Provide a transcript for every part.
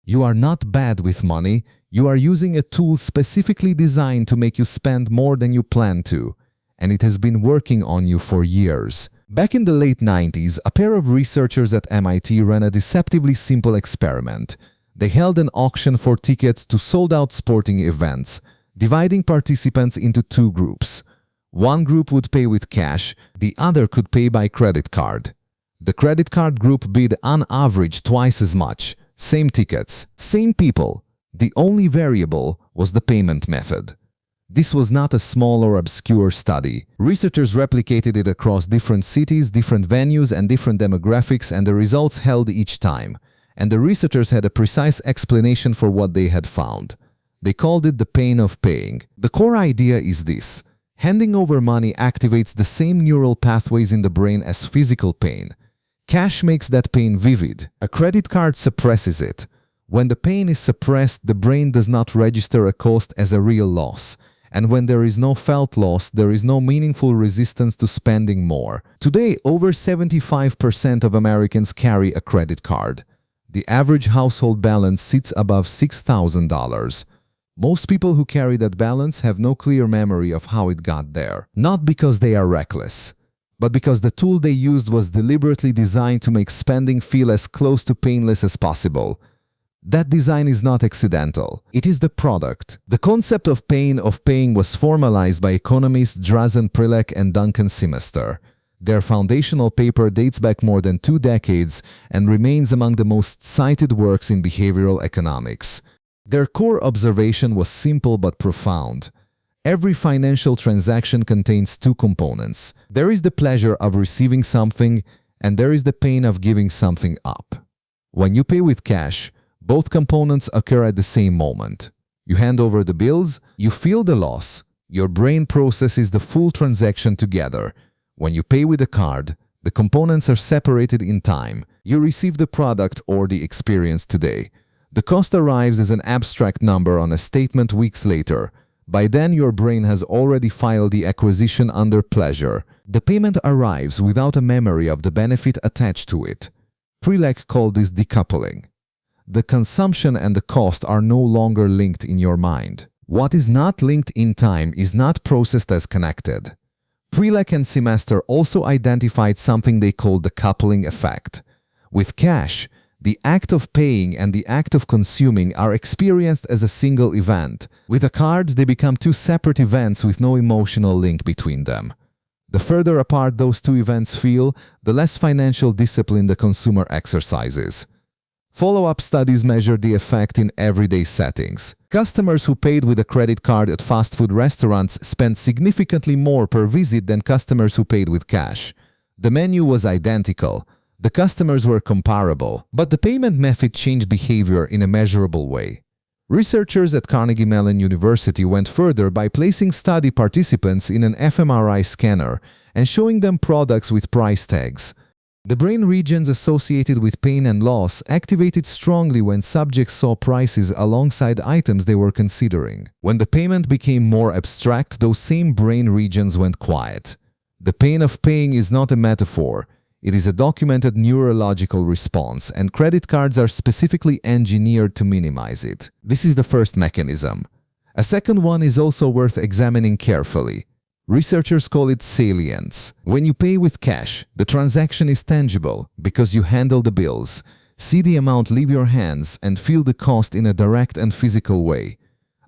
You are not bad with money, you are using a tool specifically designed to make you spend more than you plan to, and it has been working on you for years. Back in the late 90s, a pair of researchers at MIT ran a deceptively simple experiment. They held an auction for tickets to sold-out sporting events, dividing participants into two groups. One group would pay with cash, the other could pay by credit card. The credit card group bid on average twice as much. Same tickets, same people. The only variable was the payment method. This was not a small or obscure study. Researchers replicated it across different cities, different venues, and different demographics, and the results held each time. And the researchers had a precise explanation for what they had found. They called it the pain of paying. The core idea is this. Handing over money activates the same neural pathways in the brain as physical pain. Cash makes that pain vivid. A credit card suppresses it. When the pain is suppressed, the brain does not register a cost as a real loss. And when there is no felt loss, there is no meaningful resistance to spending more. Today, over 75% of Americans carry a credit card. The average household balance sits above $6,000. Most people who carry that balance have no clear memory of how it got there. Not because they are reckless, but because the tool they used was deliberately designed to make spending feel as close to painless as possible. That design is not accidental. It is the product. The concept of paying was formalized by economists Drazen Prilek and Duncan Simister. Their foundational paper dates back more than 2 decades and remains among the most cited works in behavioral economics. Their core observation was simple but profound. Every financial transaction contains two components. There is the pleasure of receiving something, and there is the pain of giving something up. When you pay with cash, both components occur at the same moment. You hand over the bills, you feel the loss. Your brain processes the full transaction together. When you pay with a card, the components are separated in time. You receive the product or the experience today. The cost arrives as an abstract number on a statement weeks later. By then, your brain has already filed the acquisition under pleasure. The payment arrives without a memory of the benefit attached to it. Prilek called this decoupling. The consumption and the cost are no longer linked in your mind. What is not linked in time is not processed as connected. Prilek and Simister also identified something they called the coupling effect. With cash, the act of paying and the act of consuming are experienced as a single event. With a card, they become two separate events with no emotional link between them. The further apart those two events feel, the less financial discipline the consumer exercises. Follow-up studies measure the effect in everyday settings. Customers who paid with a credit card at fast food restaurants spent significantly more per visit than customers who paid with cash. The menu was identical. The customers were comparable, but the payment method changed behavior in a measurable way. Researchers at Carnegie Mellon University went further by placing study participants in an fMRI scanner and showing them products with price tags. The brain regions associated with pain and loss activated strongly when subjects saw prices alongside items they were considering. When the payment became more abstract, those same brain regions went quiet. The pain of paying is not a metaphor. It is a documented neurological response, and credit cards are specifically engineered to minimize it. This is the first mechanism. A second one is also worth examining carefully. Researchers call it salience. When you pay with cash, the transaction is tangible because you handle the bills, see the amount leave your hands, and feel the cost in a direct and physical way.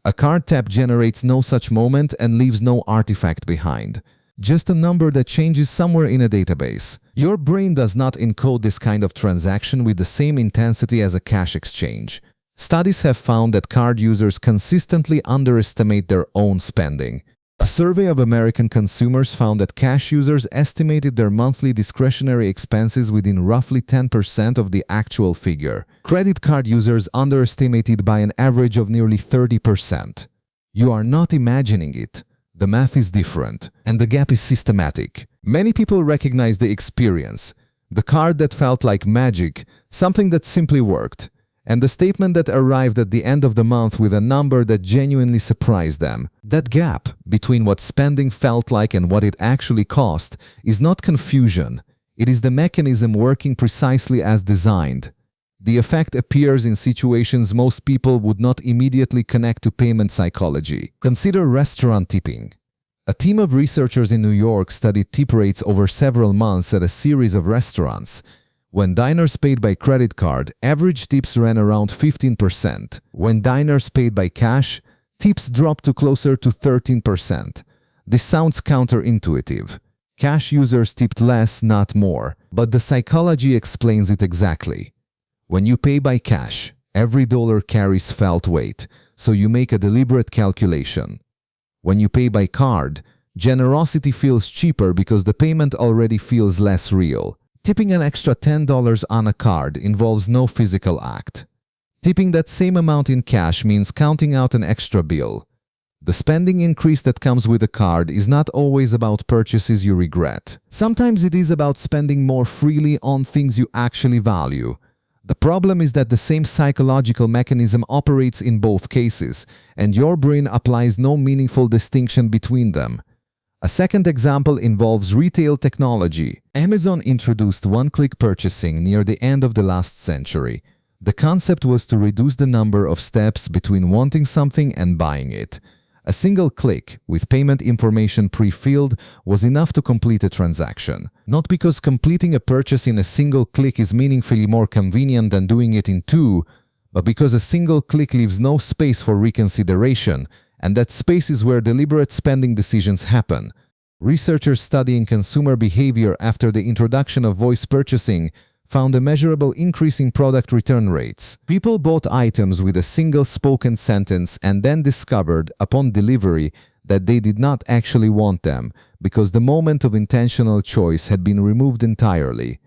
A card tap generates no such moment and leaves no artifact behind. Just a number that changes somewhere in a database. Your brain does not encode this kind of transaction with the same intensity as a cash exchange. Studies have found that card users consistently underestimate their own spending. A survey of American consumers found that cash users estimated their monthly discretionary expenses within roughly 10% of the actual figure. Credit card users underestimated by an average of nearly 30%. You are not imagining it. The math is different, and the gap is systematic. Many people recognize the experience, the card that felt like magic, something that simply worked, and the statement that arrived at the end of the month with a number that genuinely surprised them. That gap between what spending felt like and what it actually cost is not confusion. It is the mechanism working precisely as designed. The effect appears in situations most people would not immediately connect to payment psychology. Consider restaurant tipping. A team of researchers in New York studied tip rates over several months at a series of restaurants. When diners paid by credit card, average tips ran around 15%. When diners paid by cash, tips dropped to closer to 13%. This sounds counterintuitive. Cash users tipped less, not more, but the psychology explains it exactly. When you pay by cash, every dollar carries felt weight, so you make a deliberate calculation. When you pay by card, generosity feels cheaper because the payment already feels less real. Tipping an extra $10 on a card involves no physical act. Tipping that same amount in cash means counting out an extra bill. The spending increase that comes with a card is not always about purchases you regret. Sometimes it is about spending more freely on things you actually value. The problem is that the same psychological mechanism operates in both cases, and your brain applies no meaningful distinction between them. A second example involves retail technology. Amazon introduced one-click purchasing near the end of the last century. The concept was to reduce the number of steps between wanting something and buying it. A single click, with payment information pre-filled, was enough to complete a transaction. Not because completing a purchase in a single click is meaningfully more convenient than doing it in two, but because a single click leaves no space for reconsideration, and that space is where deliberate spending decisions happen. Researchers studying consumer behavior after the introduction of voice purchasing found a measurable increase in product return rates. People bought items with a single spoken sentence and then discovered, upon delivery, that they did not actually want them because the moment of intentional choice had been removed entirely.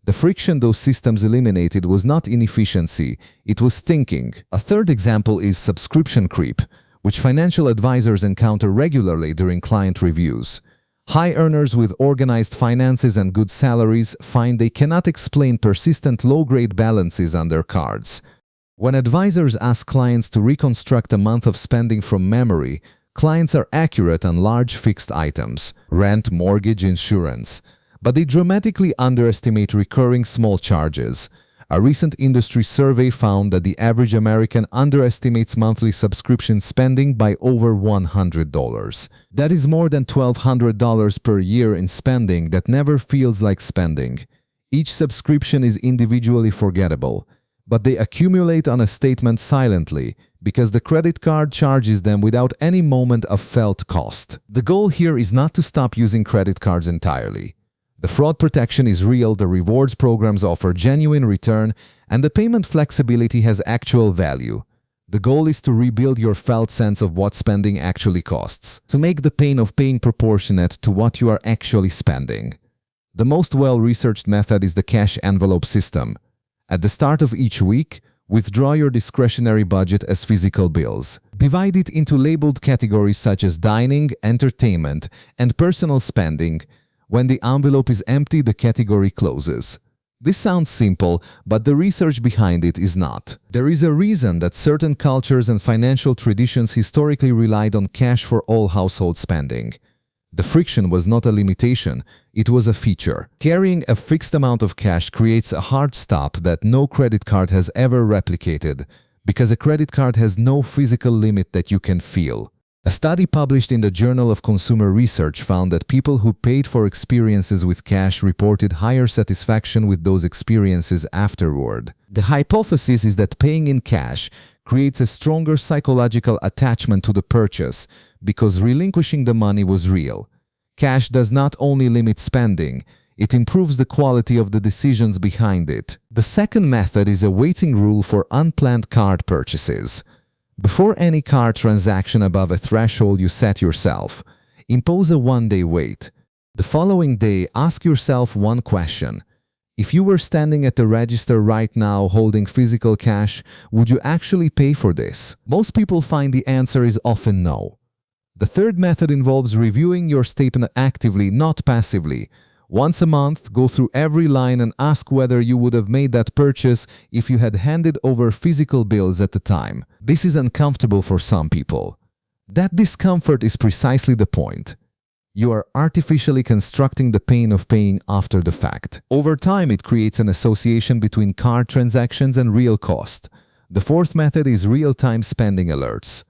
The friction those systems eliminated was not inefficiency, it was thinking. A third example is subscription creep, which financial advisors encounter regularly during client reviews. High earners with organized finances and good salaries find they cannot explain persistent low-grade balances on their cards. When advisors ask clients to reconstruct a month of spending from memory, clients are accurate on large fixed items, rent, mortgage, insurance, but they dramatically underestimate recurring small charges. A recent industry survey found that the average American underestimates monthly subscription spending by over $100. That is more than $1,200 per year in spending that never feels like spending. Each subscription is individually forgettable, but they accumulate on a statement silently because the credit card charges them without any moment of felt cost. The goal here is not to stop using credit cards entirely. The fraud protection is real, the rewards programs offer genuine return, and the payment flexibility has actual value. The goal is to rebuild your felt sense of what spending actually costs, to make the pain of paying proportionate to what you are actually spending. The most well-researched method is the cash envelope system. At the start of each week, withdraw your discretionary budget as physical bills. Divide it into labeled categories such as dining, entertainment, and personal spending. When the envelope is empty, the category closes. This sounds simple, but the research behind it is not. There is a reason that certain cultures and financial traditions historically relied on cash for all household spending. The friction was not a limitation, it was a feature. Carrying a fixed amount of cash creates a hard stop that no credit card has ever replicated, because a credit card has no physical limit that you can feel. A study published in the Journal of Consumer Research found that people who paid for experiences with cash reported higher satisfaction with those experiences afterward. The hypothesis is that paying in cash creates a stronger psychological attachment to the purchase because relinquishing the money was real. Cash does not only limit spending, it improves the quality of the decisions behind it. The second method is a waiting rule for unplanned card purchases. Before any card transaction above a threshold you set yourself, impose a one-day wait. The following day, ask yourself one question. If you were standing at the register right now holding physical cash, would you actually pay for this? Most people find the answer is often no. The third method involves reviewing your statement actively, not passively. Once a month, go through every line and ask whether you would have made that purchase if you had handed over physical bills at the time. This is uncomfortable for some people. That discomfort is precisely the point. You are artificially constructing the pain of paying after the fact. Over time, it creates an association between card transactions and real cost. The fourth method is real-time spending alerts.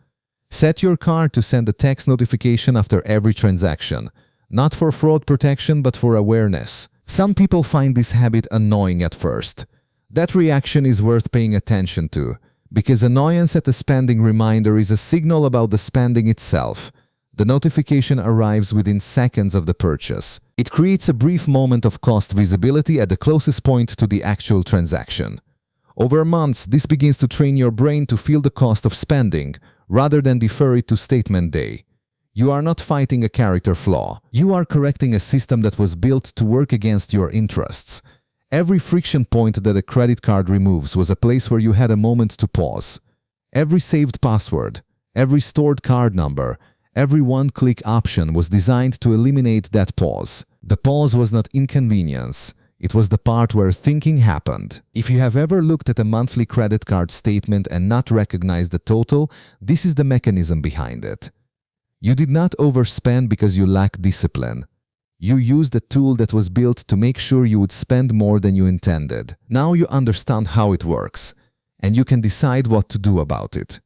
Set your card to send a text notification after every transaction, not for fraud protection but for awareness. Some people find this habit annoying at first. That reaction is worth paying attention to, because annoyance at a spending reminder is a signal about the spending itself. The notification arrives within seconds of the purchase. It creates a brief moment of cost visibility at the closest point to the actual transaction. Over months, this begins to train your brain to feel the cost of spending, rather than defer it to statement day. You are not fighting a character flaw. You are correcting a system that was built to work against your interests. Every friction point that a credit card removes was a place where you had a moment to pause. Every saved password, every stored card number, every one-click option was designed to eliminate that pause. The pause was not inconvenience. It was the part where thinking happened. If you have ever looked at a monthly credit card statement and not recognized the total, this is the mechanism behind it. You did not overspend because you lack discipline. You used a tool that was built to make sure you would spend more than you intended. Now you understand how it works, and you can decide what to do about it.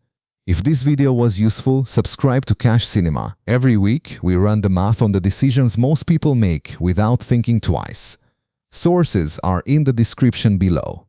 If this video was useful, subscribe to CashCinema. Every week, we run the math on the decisions most people make without thinking twice. Sources are in the description below.